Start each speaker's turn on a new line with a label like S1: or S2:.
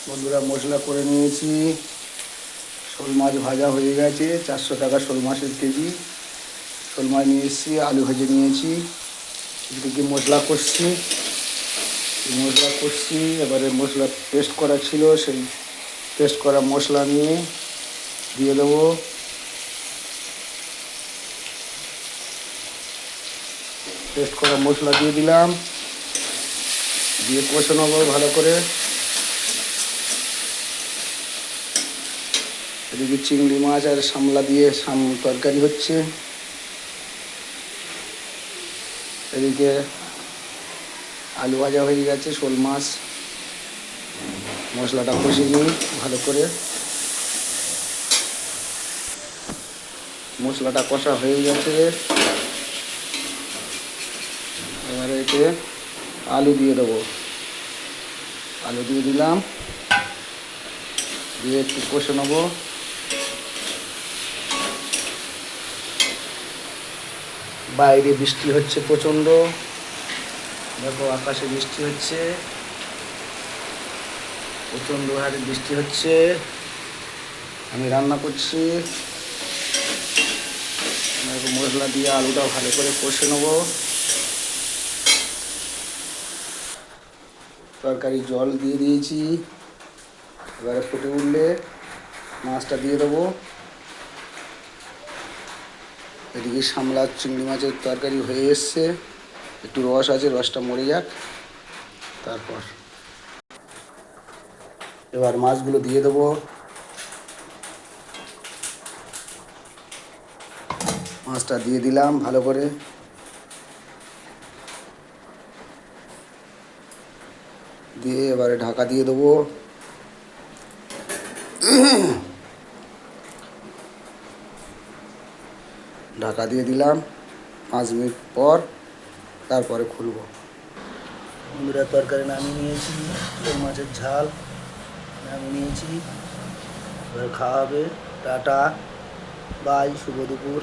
S1: বন্ধুরা মশলা করে নিয়েছি। শোল মাছ ভাজা হয়ে গেছে, 400 টাকা শোল মাছের কেজি। শোল মাছ নিয়ে এসেছি, আলু ভেজে নিয়েছি। এদিকে মশলা কষছি। এবারে মশলা পেস্ট করা ছিল, সেই পেস্ট করা মশলা নিয়ে দিয়ে দেবো। পেস্ট করা মশলা দিয়ে দিলাম, দিয়ে কষে নেবো ভালো করে। এদিকে চিংড়ি মাছ আর শামলা দিয়ে তরকারি হচ্ছে। এদিকে আলু ভাজা হয়ে গেছে, শোল মাছ মশলাটা কষে নিই ভালো করে। মশলাটা কষা হয়ে গেছে, এবারে এতে আলু দিয়ে দেবো। আলু দিয়ে দিলাম, দিয়ে একটু কষে নেবো। বাইরে বৃষ্টি হচ্ছে প্রচণ্ড, দেখো আকাশে বৃষ্টি হচ্ছে, প্রচণ্ড হারে বৃষ্টি হচ্ছে। আমি রান্না করছি, মশলা দিয়ে আলুটা ভালো করে কষে নেবো। তরকারি জল দিয়ে দিয়েছি, এবারে ফুটে উঠলে মাছটা দিয়ে দেবো। এদিকে শামলা চিংড়ি মাছের তরকারি হয়ে এসছে, একটু রস আছে, রসটা মরে যাক, তারপর এবার মাছগুলো দিয়ে দেবো। মাছটা দিয়ে দিলাম ভালো করে, দিয়ে এবারে ঢাকা দিয়ে দেবো। ঢাকা দিয়ে দিলাম, 5 মিনিট পর তারপরে খুলবো। বন্ধুরা তরকারি নামিয়ে নিয়েছি, শোল মাছের ঝাল নামিয়ে নিয়েছি, এবার খাওয়া হবে। টাটা বাই, শুভ দুপুর।